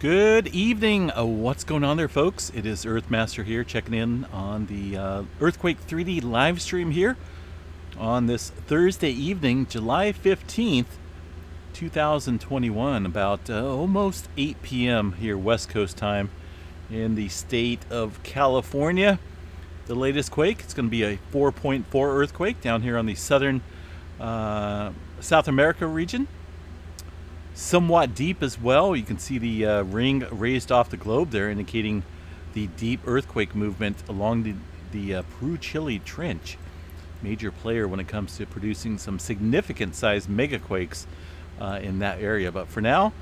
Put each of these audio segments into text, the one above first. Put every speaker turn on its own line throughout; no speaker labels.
Good evening. What's going on there, folks? It is Earthmaster here, checking in on the Earthquake 3D live stream here on this Thursday evening, July 15th, 2021, about almost 8 p.m. here, West Coast time, in the state of California. The latest quake, it's going to be a 4.4 earthquake down here on the southern South America region. Somewhat deep as well. You can see the ring raised off the globe there, indicating the deep earthquake movement along the Peru-Chile Trench. Major player when it comes to producing some significant sized megaquakes in that area. But for now,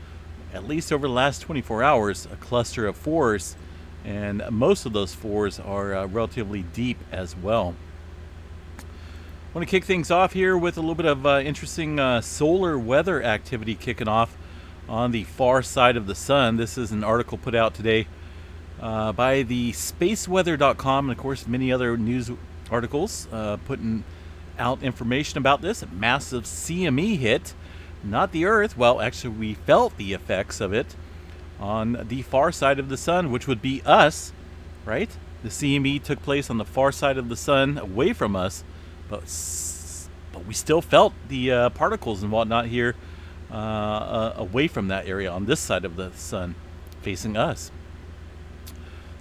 at least over the last 24 hours, a cluster of fours, and most of those fours are relatively deep as well. I want to kick things off here with a little bit of interesting solar weather activity kicking off on the far side of the sun. This is an article put out today by the spaceweather.com, and of course many other news articles putting out information about this. A massive CME hit, not the Earth. Well, actually we felt the effects of it on the far side of the sun, which would be us, right? The CME took place on the far side of the sun, away from us. But we still felt the particles and whatnot here away from that area on this side of the sun, facing us.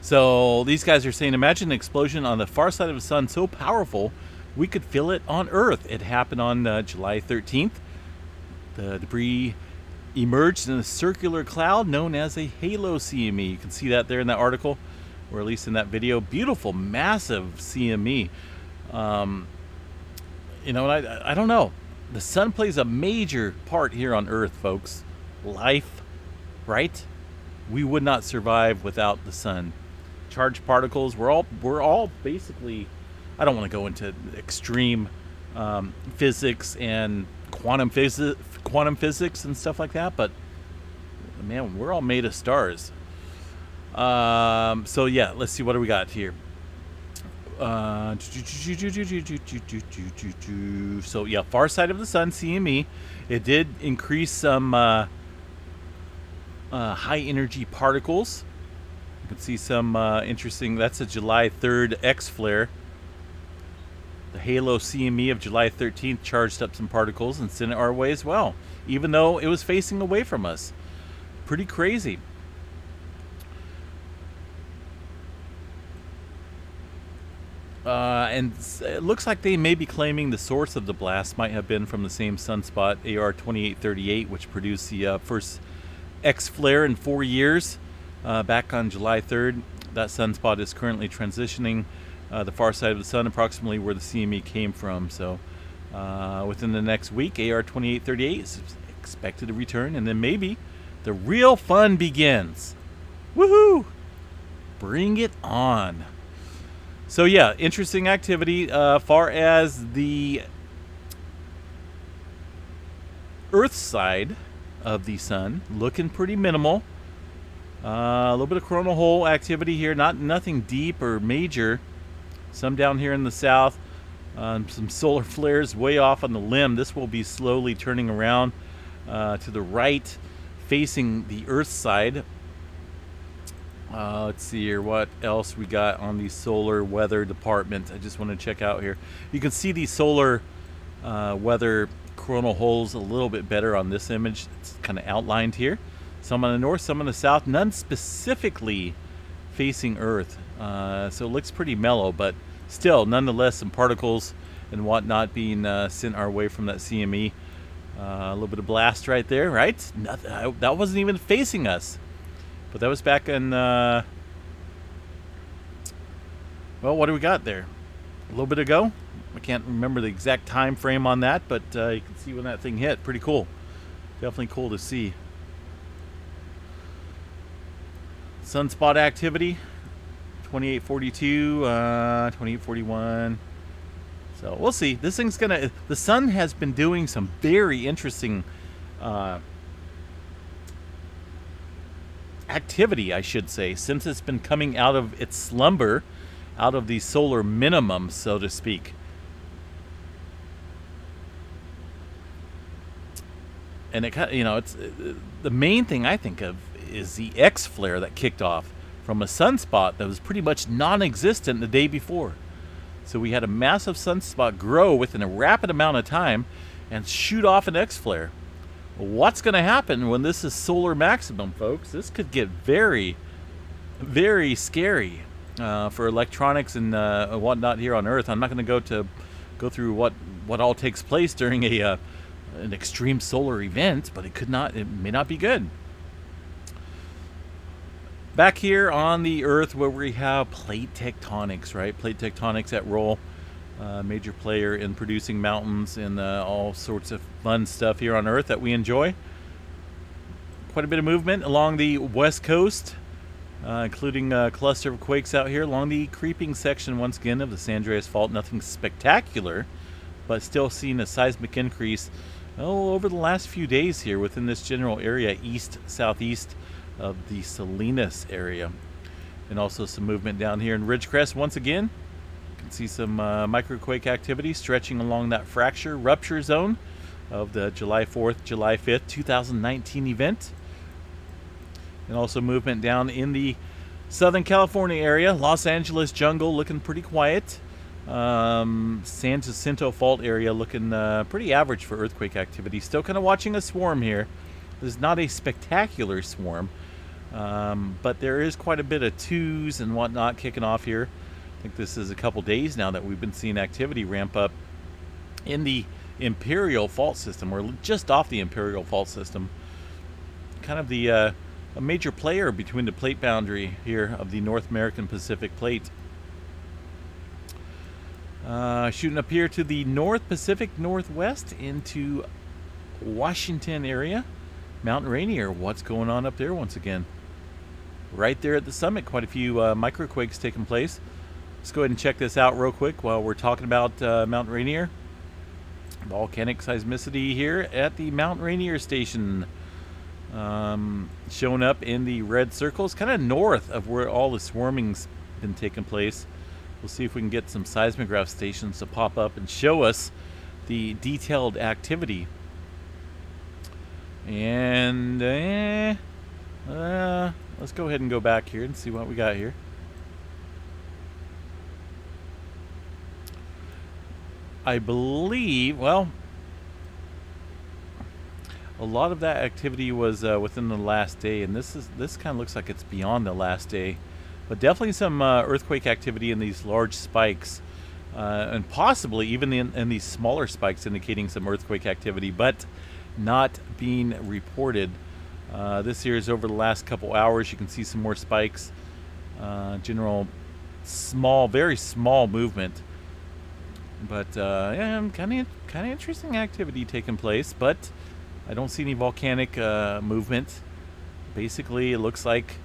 So these guys are saying, imagine an explosion on the far side of the sun so powerful we could feel it on Earth. It happened on July 13th. The debris emerged in a circular cloud known as a halo CME. You can see that there in that article, or at least in that video. Beautiful, massive CME. You know, I don't know. The sun plays a major part here on Earth, folks. Life, right? We would not survive without the sun. Charged particles, we're all basically, I don't want to go into extreme physics and quantum physics and stuff like that, but man, we're all made of stars. So yeah, let's see, what do we got here? So yeah, far side of the sun, CME. It did increase some high energy particles. You can see some interesting. That's a July 3rd X flare. The halo CME of July 13th charged up some particles and sent it our way as well, even though it was facing away from us. Pretty crazy. And it looks like they may be claiming the source of the blast might have been from the same sunspot, AR 2838, which produced the first X flare in 4 years back on July 3rd. That sunspot is currently transitioning the far side of the sun, approximately where the CME came from. So within the next week, AR 2838 is expected to return, and then maybe the real fun begins. Woohoo! Bring it on. So yeah, interesting activity. Far as the Earth side of the sun, looking pretty minimal. A little bit of coronal hole activity here, nothing deep or major. Some down here in the south. Some solar flares way off on the limb. This will be slowly turning around to the right, facing the Earth side. Let's see here, what else we got on the solar weather department. I just want to check out here. You can see the solar weather coronal holes a little bit better on this image. It's kind of outlined here. Some on the north, some on the south, none specifically facing Earth. So it looks pretty mellow, but still, nonetheless, some particles and whatnot being sent our way from that CME. A little bit of blast right there, right? Nothing, that wasn't even facing us. But that was back in, well, what do we got there? A little bit ago? I can't remember the exact time frame on that, but you can see when that thing hit. Pretty cool. Definitely cool to see. Sunspot activity, 2842, 2841. So we'll see. This thing's gonna, the sun has been doing some very interesting activity, I should say, since it's been coming out of its slumber, out of the solar minimum, so to speak. And it, you know, it's the main thing I think of is the X flare that kicked off from a sunspot that was pretty much non-existent the day before. So we had a massive sunspot grow within a rapid amount of time and shoot off an X flare. What's going to happen when this is solar maximum, folks? This could get very, very scary for electronics and whatnot here on Earth. I'm not going to go through what all takes place during an extreme solar event, but it may not be good. Back here on the Earth, where we have plate tectonics, right? Plate tectonics at roll, major player in producing mountains and all sorts of fun stuff here on Earth that we enjoy. Quite a bit of movement along the west coast, including a cluster of quakes out here along the creeping section once again of the San Andreas Fault. Nothing spectacular, but still seeing a seismic increase over the last few days here within this general area, east-southeast of the Salinas area. And also some movement down here in Ridgecrest once again. You can see some microquake activity stretching along that fracture rupture zone of the July 4th, July 5th, 2019 event. And also movement down in the Southern California area. Los Angeles jungle looking pretty quiet. San Jacinto Fault area looking pretty average for earthquake activity. Still kind of watching a swarm here. This is not a spectacular swarm, but there is quite a bit of twos and whatnot kicking off here. I think this is a couple days now that we've been seeing activity ramp up in the Imperial Fault System. We're just off the Imperial Fault System. Kind of a major player between the plate boundary here of the North American Pacific Plate. Shooting up here to the North Pacific Northwest into Washington area. Mount Rainier, what's going on up there once again? Right there at the summit, quite a few microquakes taking place. Let's go ahead and check this out real quick while we're talking about Mount Rainier. Volcanic seismicity here at the Mount Rainier station. Showing up in the red circles, kind of north of where all the swarming's been taking place. We'll see if we can get some seismograph stations to pop up and show us the detailed activity. And let's go ahead and go back here and see what we got here. I believe, well, a lot of that activity was within the last day, and this kind of looks like it's beyond the last day. But definitely some earthquake activity in these large spikes, and possibly even in these smaller spikes indicating some earthquake activity, but not being reported. This here is over the last couple hours. You can see some more spikes. General small, very small movement. But yeah, kind of interesting activity taking place, but I don't see any volcanic movement. Basically, it looks like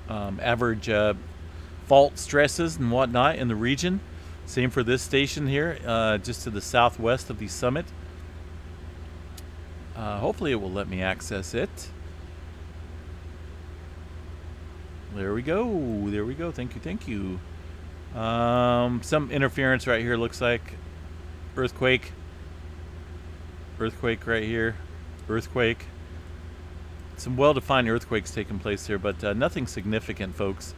average fault stresses and whatnot in the region. Same for this station here, just to the southwest of the summit. Hopefully it will let me access it. There we go. There we go. Thank you. Thank you. Some interference right here looks like. Earthquake. Earthquake right here. Earthquake. Some well-defined earthquakes taking place here, but nothing significant, folks,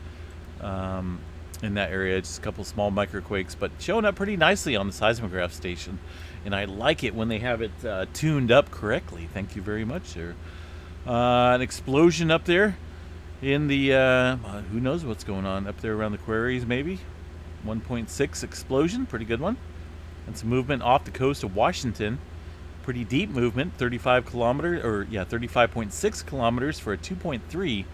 in that area. Just a couple small microquakes, but showing up pretty nicely on the seismograph station. And I like it when they have it tuned up correctly. Thank you very much, sir. An explosion up there in the, who knows what's going on up there around the quarries, maybe. 1.6 explosion, pretty good one. And some movement off the coast of Washington. Pretty deep movement, 35 kilometers, or yeah, 35.6 kilometers for a 2.3,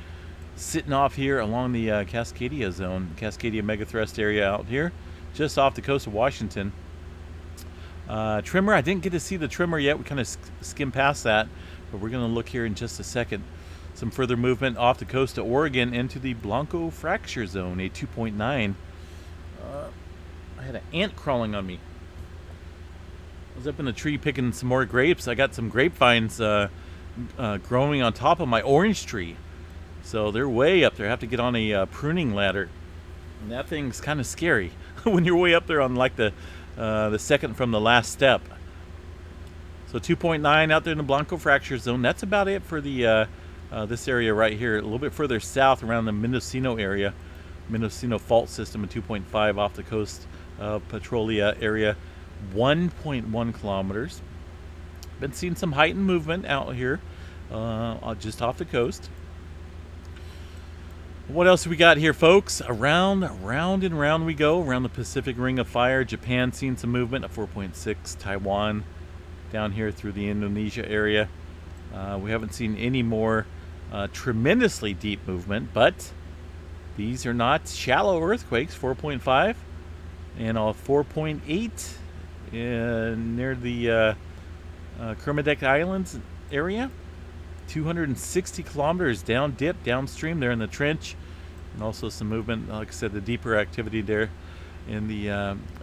sitting off here along the Cascadia zone, Cascadia megathrust area out here, just off the coast of Washington. Tremor, I didn't get to see the tremor yet. We kind of skimmed past that, but we're going to look here in just a second. Some further movement off the coast of Oregon into the Blanco fracture zone, a 2.9. I had an ant crawling on me. I was up in a tree picking some more grapes. I got some grapevines growing on top of my orange tree. So they're way up there. I have to get on a pruning ladder. And that thing's kind of scary when you're way up there on like the second from the last step. So 2.9 out there in the Blanco fracture zone. That's about it for the this area right here. A little bit further south around the Mendocino area, Mendocino fault system, and 2.5 off the coast of Petrolia area, 1.1 kilometers. Been seeing some heightened movement out here, just off the coast. What else we got here, folks? Round and round we go around the Pacific Ring of Fire. Japan seeing some movement at 4.6. Taiwan down here through the Indonesia area. We haven't seen any more tremendously deep movement, but these are not shallow earthquakes. 4.5 and 4.8 near the Kermadec Islands area. 260 kilometers down dip downstream there in the trench, and also some movement, like I said, the deeper activity there in the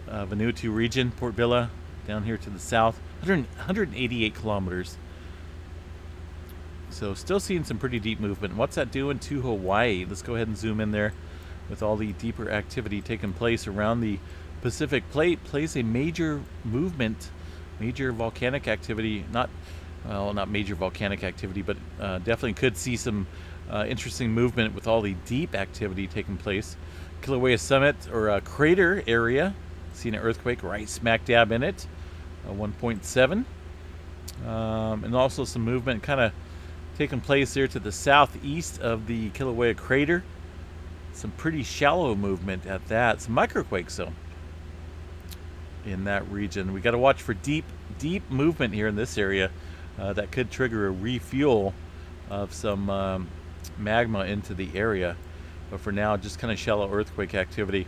Vanuatu region, Port Vila down here to the south, 188 kilometers. So still seeing some pretty deep movement. What's that doing to Hawaii? Let's go ahead and zoom in there with all the deeper activity taking place around the Pacific Plate. Plays a major movement, major volcanic activity, not major volcanic activity, but definitely could see some interesting movement with all the deep activity taking place. Kilauea Summit, or crater area, seeing an earthquake right smack dab in it, 1.7. And also some movement kind of taking place there to the southeast of the Kilauea crater. Some pretty shallow movement at that. Some microquakes, though, in that region. We got to watch for deep movement here in this area. That could trigger a refuel of some magma into the area. But for now, just kind of shallow earthquake activity.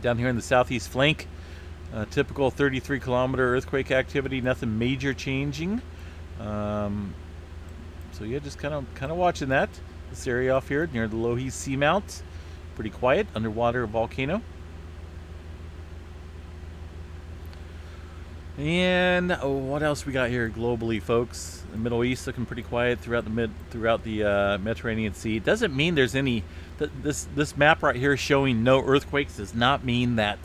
Down here in the southeast flank, typical 33 kilometer earthquake activity, nothing major changing. So yeah, just kind of watching that. This area off here near the Lohe Seamount, pretty quiet, underwater volcano. And what else we got here globally, folks? The Middle East looking pretty quiet throughout the Mediterranean Sea. Doesn't mean there's any. This map right here showing no earthquakes does not mean that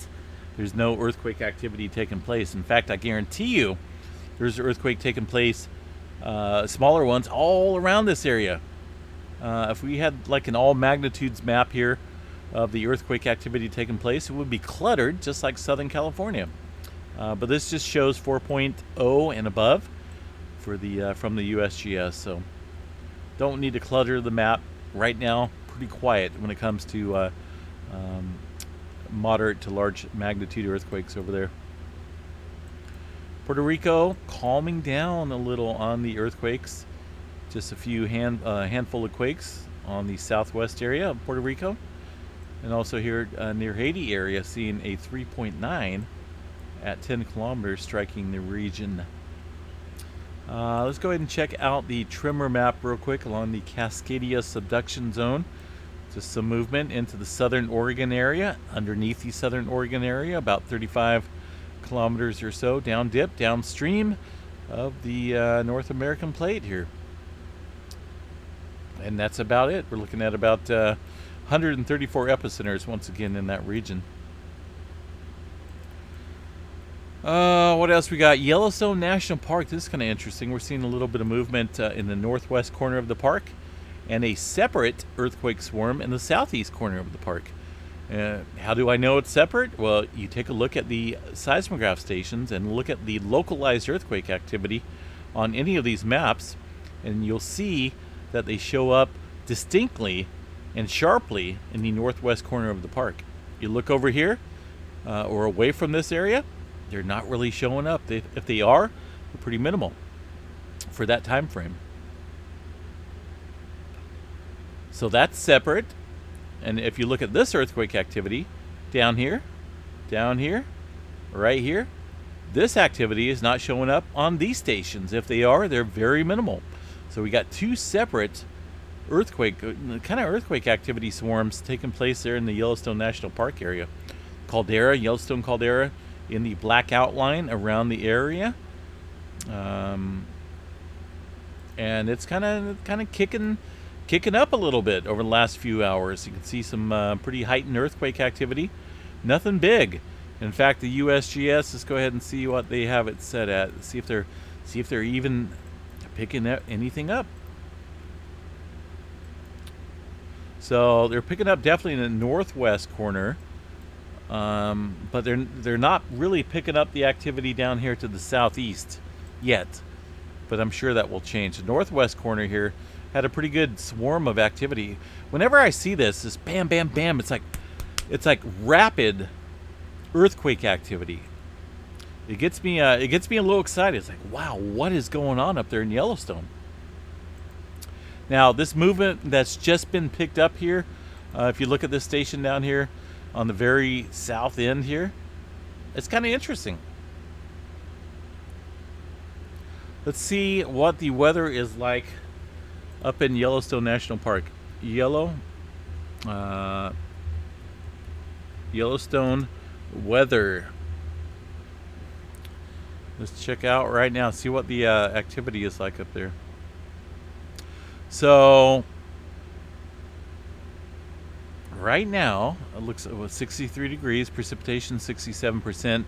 there's no earthquake activity taking place. In fact, I guarantee you, there's an earthquake taking place, smaller ones all around this area. If we had like an all magnitudes map here of the earthquake activity taking place, it would be cluttered, just like Southern California. But this just shows 4.0 and above for the from the USGS, so don't need to clutter the map right now. Pretty quiet when it comes to moderate to large magnitude earthquakes over there. Puerto Rico calming down a little on the earthquakes. Just a few handful of quakes on the southwest area of Puerto Rico, and also here near Haiti area, seeing a 3.9. At 10 kilometers, striking the region. Let's go ahead and check out the tremor map real quick along the Cascadia subduction zone. Just some movement into the southern Oregon area, underneath the southern Oregon area, about 35 kilometers or so down dip, downstream of the North American plate here. And that's about it. We're looking at about 134 epicenters once again in that region. What else we got? Yellowstone National Park. This is kind of interesting. We're seeing a little bit of movement in the northwest corner of the park, and a separate earthquake swarm in the southeast corner of the park. How do I know it's separate? Well, you take a look at the seismograph stations and look at the localized earthquake activity on any of these maps, and you'll see that they show up distinctly and sharply in the northwest corner of the park. You look over here or away from this area, they're not really showing up. If they are, they're pretty minimal for that time frame. So that's separate. And if you look at this earthquake activity down here, right here, this activity is not showing up on these stations. If they are, they're very minimal. So we got two separate earthquake activity swarms taking place there in the Yellowstone National Park area. Yellowstone caldera in the black outline around the area, and it's kind of kicking up a little bit over the last few hours. You can see some pretty heightened earthquake activity. Nothing big. In fact, the USGS, let's go ahead and see what they have it set at. See if they're See if they're even picking anything up. So they're picking up definitely in the northwest corner, but they're not really picking up the activity down here to the southeast yet. But I'm sure that will change. The northwest corner here had a pretty good swarm of activity. Whenever I see this bam, bam, bam, it's like rapid earthquake activity. It gets me a little excited. It's like, wow, what is going on up there in Yellowstone? Now, this movement that's just been picked up here, if you look at this station down here on the very south end here, it's kind of interesting. Let's see what the weather is like up in Yellowstone National Park. Yellowstone weather. Let's check out right now, see what the activity is like up there. So right now it looks 63 degrees, precipitation 67%.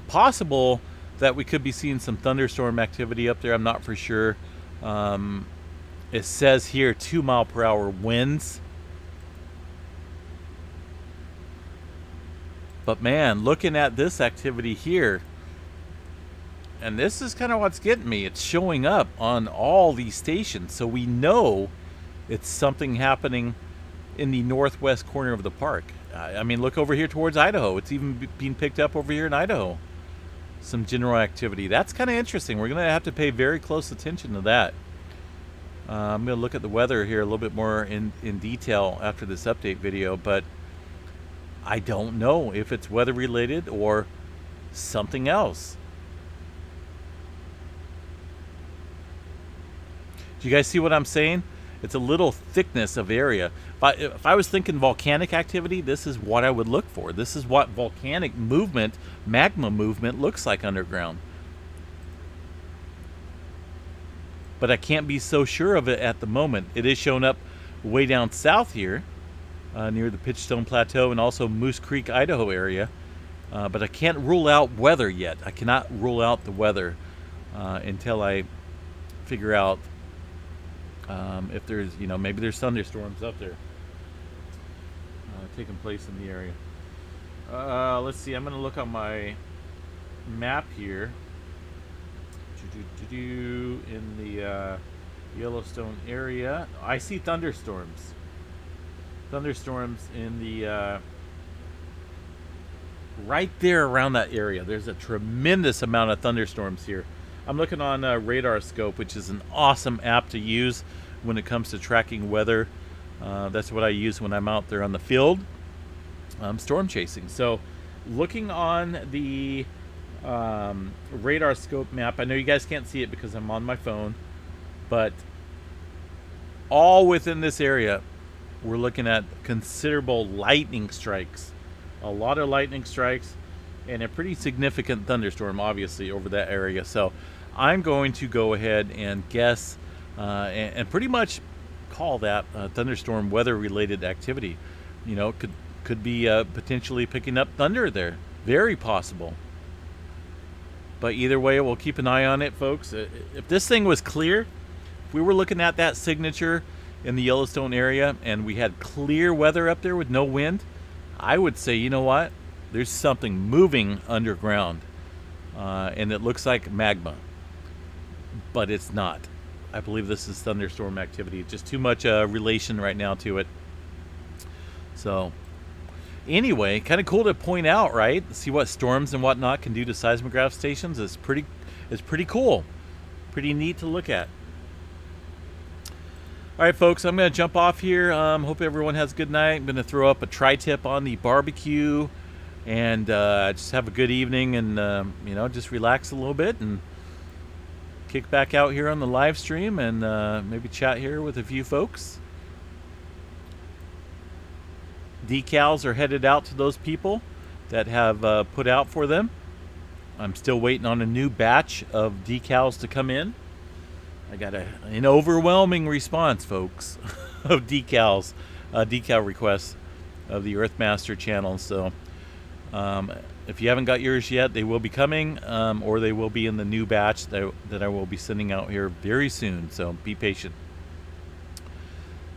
Possible that we could be seeing some thunderstorm activity up there. I'm not for sure. It says here 2-mile-per-hour winds. But man, looking at this activity here, and this is kind of what's getting me. It's showing up on all these stations. So we know it's something happening in the northwest corner of the park. I mean, look over here towards Idaho. It's even being picked up over here in Idaho. Some general activity. That's kind of interesting. We're going to have to pay very close attention to that. I'm going to look at the weather here a little bit more in detail after this update video. But I don't know if it's weather related or something else. Do you guys see what I'm saying? It's a little thickness of area. If I was thinking volcanic activity, this is what I would look for. This is what volcanic movement, magma movement looks like underground. But I can't be so sure of it at the moment. It is showing up way down south here, near the Pitchstone Plateau and also Moose Creek, Idaho area. But I can't rule out weather yet. I cannot rule out the weather until I figure out if there's, maybe there's thunderstorms up there taking place in the area. Let's see. I'm going to look on my map here. In the Yellowstone area, I see thunderstorms. Thunderstorms in the right there around that area. There's a tremendous amount of thunderstorms here. I'm looking on Radar Scope, which is an awesome app to use when it comes to tracking weather. That's what I use when I'm out there on the field, storm chasing. So looking on the Radar Scope map, I know you guys can't see it because I'm on my phone, but all within this area, we're looking at considerable lightning strikes. A lot of lightning strikes and a pretty significant thunderstorm, obviously, over that area. So I'm going to go ahead and guess and pretty much call that thunderstorm weather-related activity. Could be potentially picking up thunder there. Very possible. But either way, we'll keep an eye on it, folks. If this thing was clear, if we were looking at that signature in the Yellowstone area and we had clear weather up there with no wind, I would say, you know what? There's something moving underground, and it looks like magma, but it's not. I believe this is thunderstorm activity. Just too much relation right now to it. So anyway, kind of cool to point out, right? See what storms and whatnot can do to seismograph stations. It's pretty cool. Pretty neat to look at. All right, folks, I'm going to jump off here. Hope everyone has a good night. I'm going to throw up a tri-tip on the barbecue and just have a good evening and, just relax a little bit and kick back out here on the live stream and maybe chat here with a few folks. Decals are headed out to those people that have put out for them. I'm still waiting on a new batch of decals to come in. I got an overwhelming response, folks, of decal requests of the Earthmaster channel. So If you haven't got yours yet, they will be coming, or they will be in the new batch that I will be sending out here very soon. So be patient.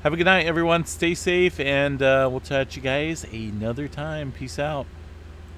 Have a good night, everyone. Stay safe, and we'll chat you guys another time. Peace out.